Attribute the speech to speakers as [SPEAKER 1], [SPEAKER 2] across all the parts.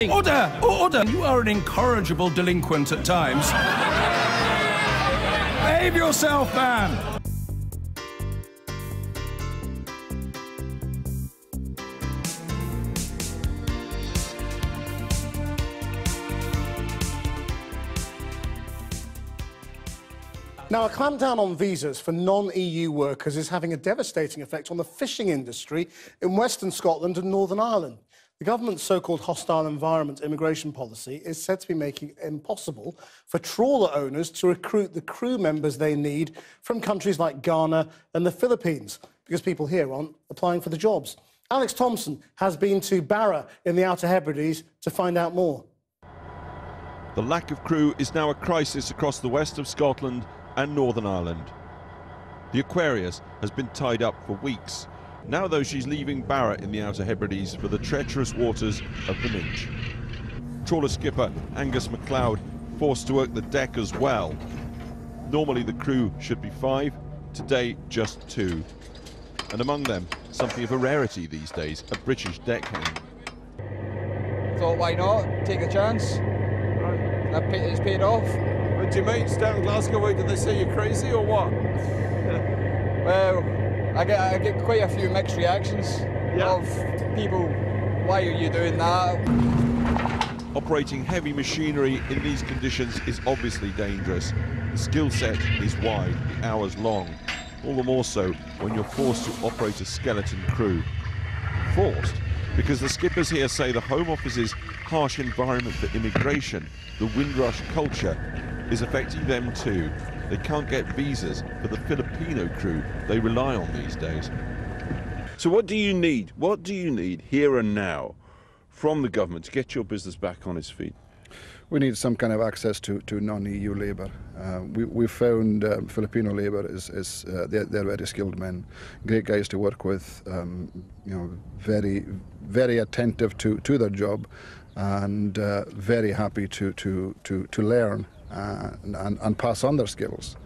[SPEAKER 1] Order! Order! You are an incorrigible delinquent at times. Behave yourself, man!
[SPEAKER 2] Now, a clampdown on visas for non-EU workers is having a devastating effect on the fishing industry in Western Scotland and Northern Ireland. The government's so-called hostile environment immigration policy is said to be making it impossible for trawler owners to recruit the crew members they need from countries like Ghana and the Philippines, because people here aren't applying for the jobs. Alex Thompson has been to Barra in the Outer Hebrides to find out more.
[SPEAKER 3] The lack of crew is now a crisis across the west of Scotland and Northern Ireland. The Aquarius has been tied up for weeks. Now, though, she's leaving Barra in the Outer Hebrides for the treacherous waters of the Minch. Trawler skipper Angus MacLeod forced to work the deck as well. Normally the crew should be 5, today just 2. And among them, something of a rarity these days, a British deckhand.
[SPEAKER 4] Thought, why not? Take a chance. Right. It's paid off.
[SPEAKER 5] But your mates down Glasgow way, did they say you're crazy or what?
[SPEAKER 4] Well, I get quite a few mixed reactions of people, why are you doing that?
[SPEAKER 3] Operating heavy machinery in these conditions is obviously dangerous. The skill set is wide, the hours long. All the more so when you're forced to operate a skeleton crew. Forced because the skippers here say the Home Office's harsh environment for immigration, the Windrush culture, is affecting them too. They can't get visas for the Filipino crew they rely on these days.
[SPEAKER 5] So what do you need? What do you need here and now from the government to get your business back on its feet?
[SPEAKER 6] We need some kind of access to non-EU labour. We found Filipino labour they're very skilled men, great guys to work with, very, very attentive to their job, and very happy to learn and pass on their skills.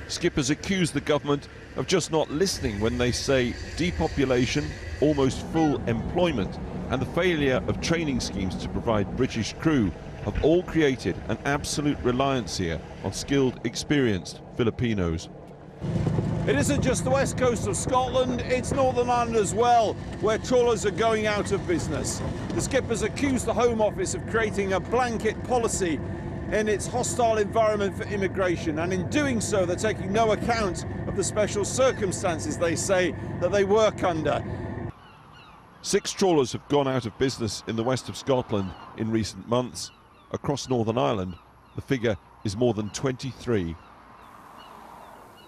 [SPEAKER 3] Skippers accuse the government of just not listening when they say depopulation, almost full employment, and the failure of training schemes to provide British crew have all created an absolute reliance here on skilled, experienced Filipinos.
[SPEAKER 5] It isn't just the west coast of Scotland, it's Northern Ireland as well, where trawlers are going out of business. The skippers accuse the Home Office of creating a blanket policy in its hostile environment for immigration, and in doing so they're taking no account of the special circumstances they say that they work under.
[SPEAKER 3] 6 trawlers have gone out of business in the west of Scotland in recent months. Across Northern Ireland, the figure is more than 23.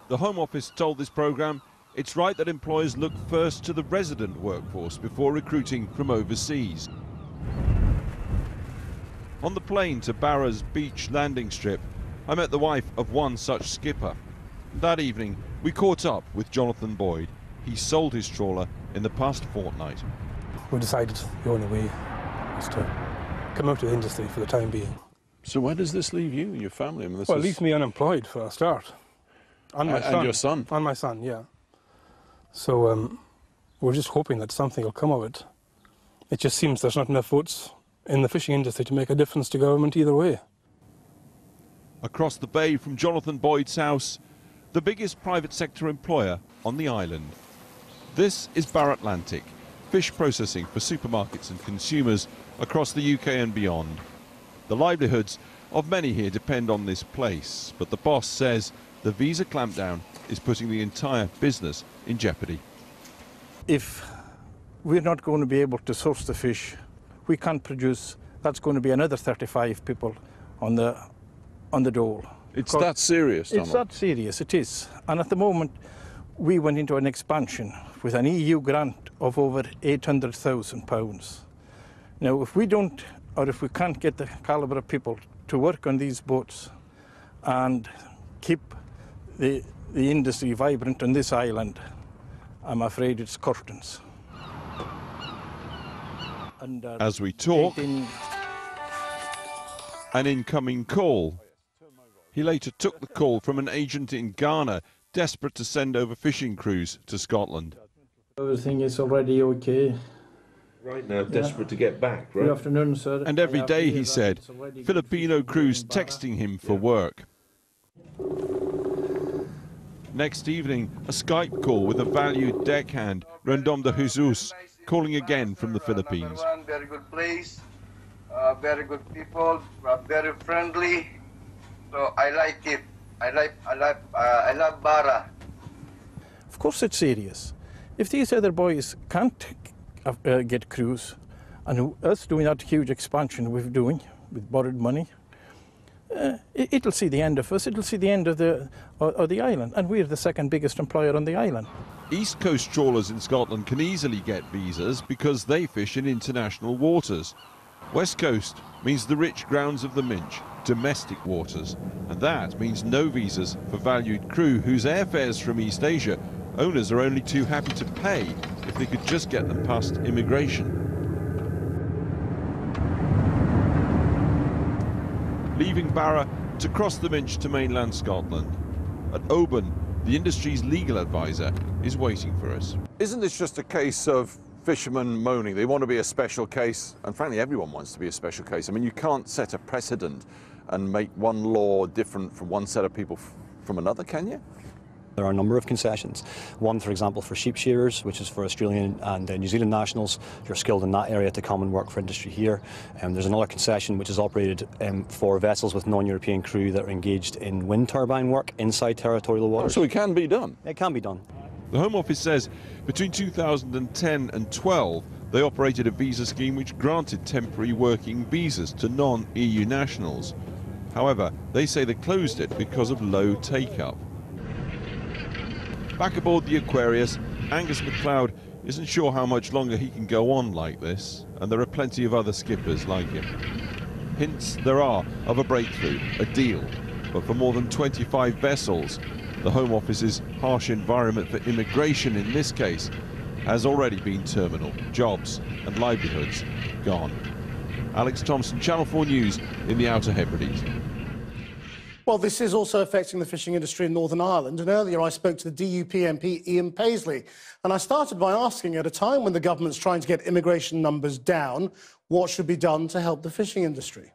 [SPEAKER 3] The Home Office told this programme it's right that employers look first to the resident workforce before recruiting from overseas. On the plane to Barra's beach landing strip, I met the wife of one such skipper. That evening, we caught up with Jonathan Boyd. He sold his trawler in the past fortnight.
[SPEAKER 7] We decided the only way was to come out of the industry for the time being.
[SPEAKER 5] So where does this leave you and your family? I mean,
[SPEAKER 7] Well, it leaves me unemployed for a start. And my son.
[SPEAKER 5] And your son?
[SPEAKER 7] And my son, yeah. So we're just hoping that something will come of it. It just seems there's not enough votes in the fishing industry to make a difference to government either way.
[SPEAKER 3] Across the bay from Jonathan Boyd's house, the biggest private sector employer on the island. This is Barra Atlantic, fish processing for supermarkets and consumers across the UK and beyond. The livelihoods of many here depend on this place, but the boss says the visa clampdown is putting the entire business in jeopardy.
[SPEAKER 8] If we're not going to be able to source the fish, we can't produce, that's going to be another 35 people on the dole.
[SPEAKER 5] It's that serious, Donald?
[SPEAKER 8] It's that serious, it is. And at the moment, we went into an expansion with an EU grant of over £800,000. Now, if we don't, or if we can't get the calibre of people to work on these boats and keep the industry vibrant on this island, I'm afraid it's curtains. And,
[SPEAKER 3] as we talk, an incoming call. He later took the call from an agent in Ghana, desperate to send over fishing crews to Scotland.
[SPEAKER 9] Everything is already okay. Right now, desperate to get back, right?
[SPEAKER 8] Good afternoon, sir.
[SPEAKER 3] And every day, he said, Filipino crews texting him for work. Next evening, a Skype call with a valued deckhand, Rendom de Jesus, calling again from the Philippines.
[SPEAKER 10] Very good place, very good people, very friendly. So I like it. I love Bara.
[SPEAKER 8] Of course it's serious. If these other boys can't get crews, and us doing that huge expansion we're doing with borrowed money, it'll see the end of us. It'll see the end of the island, and we're the second biggest employer on the island.
[SPEAKER 3] East Coast trawlers in Scotland can easily get visas because they fish in international waters. West Coast means the rich grounds of the Minch, domestic waters, and that means no visas for valued crew whose airfares from East Asia owners are only too happy to pay if they could just get them past immigration. Leaving Barra to cross the Minch to mainland Scotland. At Oban, the industry's legal advisor is waiting for us.
[SPEAKER 5] Isn't this just a case of fishermen moaning? They want to be a special case, and frankly everyone wants to be a special case. I mean, you can't set a precedent and make one law different from one set of people from another, can you?
[SPEAKER 11] There are a number of concessions. One, for example, for sheep shearers, which is for Australian and New Zealand nationals who are skilled in that area to come and work for industry here. There's another concession which is operated for vessels with non-European crew that are engaged in wind turbine work inside territorial waters.
[SPEAKER 5] Oh, so it can be done?
[SPEAKER 11] It can be done.
[SPEAKER 3] The Home Office says between 2010 and 12, they operated a visa scheme which granted temporary working visas to non-EU nationals. However, they say they closed it because of low take-up. Back aboard the Aquarius, Angus MacLeod isn't sure how much longer he can go on like this, and there are plenty of other skippers like him. Hints there are of a breakthrough, a deal, but for more than 25 vessels, the Home Office's harsh environment for immigration in this case has already been terminal. Jobs and livelihoods gone. Alex Thompson, Channel 4 News in the Outer Hebrides.
[SPEAKER 2] Well, this is also affecting the fishing industry in Northern Ireland, and earlier I spoke to the DUP MP Ian Paisley, and I started by asking, at a time when the government's trying to get immigration numbers down, what should be done to help the fishing industry?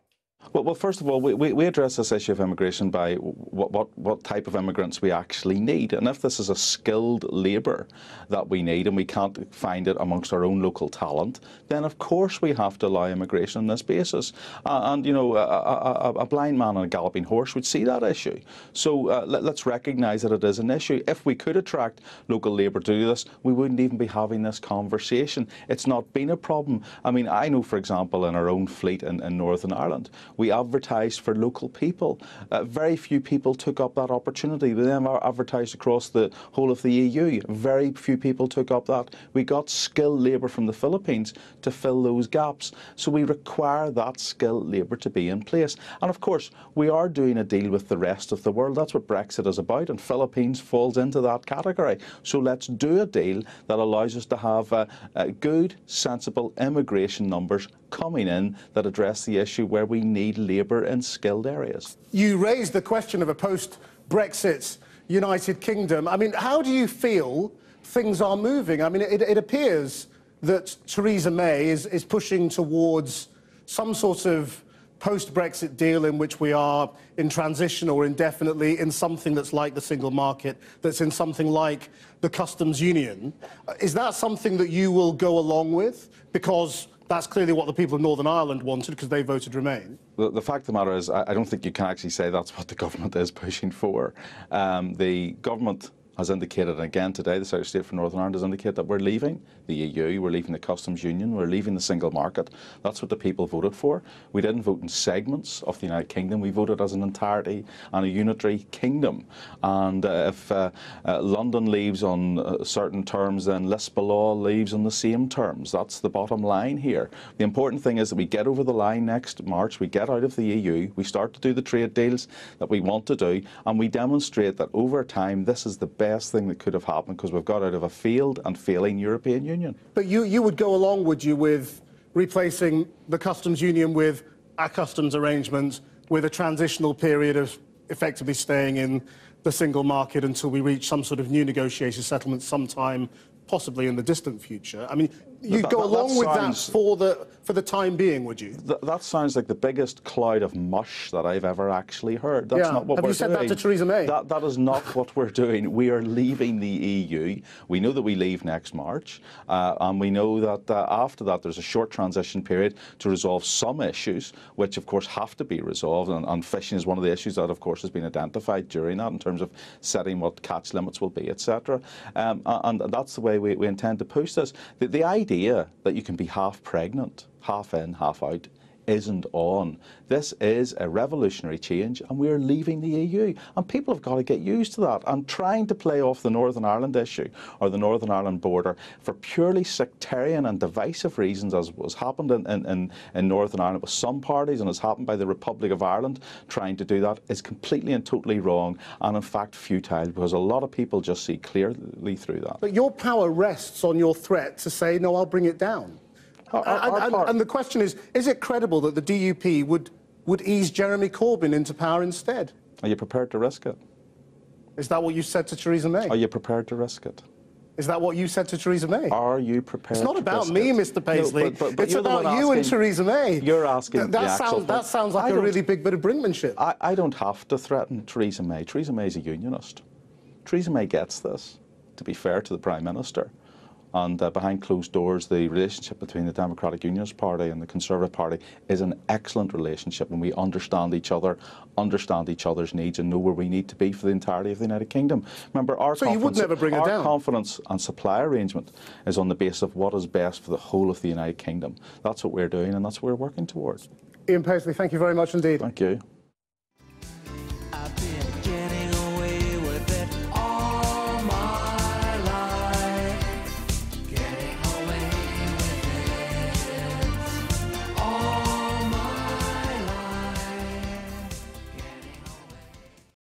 [SPEAKER 12] Well, first of all, we address this issue of immigration by what type of immigrants we actually need. And if this is a skilled labour that we need and we can't find it amongst our own local talent, then of course we have to allow immigration on this basis. And, you know, a blind man on a galloping horse would see that issue. So let's recognise that it is an issue. If we could attract local labour to do this, we wouldn't even be having this conversation. It's not been a problem. I mean, I know, for example, in our own fleet in Northern Ireland, we advertised for local people. Very few people took up that opportunity. We then advertised across the whole of the EU. Very few people took up that. We got skilled labour from the Philippines to fill those gaps. So we require that skilled labour to be in place. And of course, we are doing a deal with the rest of the world. That's what Brexit is about, and Philippines falls into that category. So let's do a deal that allows us to have good, sensible immigration numbers coming in that address the issue where we need labour in skilled areas.
[SPEAKER 2] You raised the question of a post-Brexit United Kingdom. I mean, how do you feel things are moving? I mean, it appears that Theresa May is pushing towards some sort of post-Brexit deal in which we are in transition or indefinitely in something that's like the single market, that's in something like the customs union. Is that something that you will go along with? Because that's clearly what the people of Northern Ireland wanted, because they voted Remain.
[SPEAKER 12] The fact of the matter is, I don't think you can actually say that's what the government is pushing for. The government has indicated, and again today the Secretary of State for Northern Ireland has indicated that we're leaving the EU, we're leaving the customs union, we're leaving the single market. That's what the people voted for. We didn't vote in segments of the United Kingdom, we voted as an entirety and a unitary kingdom. And if London leaves on certain terms, then Lisbon leaves on the same terms. That's the bottom line here. The important thing is that we get over the line next March, we get out of the EU, we start to do the trade deals that we want to do, and we demonstrate that over time this is the best thing that could have happened, because we've got out of a failed and failing European Union.
[SPEAKER 2] But you would go along, would you, with replacing the customs union with a customs arrangement, with a transitional period of effectively staying in the single market until we reach some sort of new negotiated settlement sometime possibly in the distant future. I mean, you'd go along with that for the time being, would you?
[SPEAKER 12] That sounds like the biggest cloud of mush that I've ever actually heard. That's not what
[SPEAKER 2] Have
[SPEAKER 12] we're
[SPEAKER 2] you said
[SPEAKER 12] doing.
[SPEAKER 2] that to Theresa May?
[SPEAKER 12] That is not what we're doing. We are leaving the EU. We know that we leave next March, and we know that after that there's a short transition period to resolve some issues, which of course have to be resolved, and fishing is one of the issues that of course has been identified during that in terms of setting what catch limits will be, etc. And that's the way we intend to push this. The idea that you can be half pregnant, half in, half out, isn't on. This is a revolutionary change, and we're leaving the EU, and people have got to get used to that. And trying to play off the Northern Ireland issue or the Northern Ireland border for purely sectarian and divisive reasons, as was happened in Northern Ireland with some parties and has happened by the Republic of Ireland, trying to do that is completely and totally wrong, and in fact futile, because a lot of people just see clearly through that.
[SPEAKER 2] But your power rests on your threat to say, no, I'll bring it down. And the question is it credible that the DUP would ease Jeremy Corbyn into power instead?
[SPEAKER 12] Are you prepared to risk it?
[SPEAKER 2] Is that what you said to Theresa May?
[SPEAKER 12] Are you prepared to risk it?
[SPEAKER 2] Is that what you said to Theresa May?
[SPEAKER 12] Are you prepared to risk it?
[SPEAKER 2] It's not about me, Mr. Paisley.
[SPEAKER 12] No, but
[SPEAKER 2] it's about you and Theresa May.
[SPEAKER 12] You're asking
[SPEAKER 2] that sounds like a really big bit of brinkmanship.
[SPEAKER 12] I don't have to threaten Theresa May. Theresa May is a unionist. Theresa May gets this, to be fair to the Prime Minister. And behind closed doors, the relationship between the Democratic Unionist Party and the Conservative Party is an excellent relationship, and we understand each other, understand each other's needs, and know where we need to be for the entirety of the United Kingdom. Remember, our confidence and supply arrangement is on the basis of what is best for the whole of the United Kingdom. That's what we're doing, and that's what we're working towards.
[SPEAKER 2] Ian Paisley, thank you very much indeed.
[SPEAKER 12] Thank you.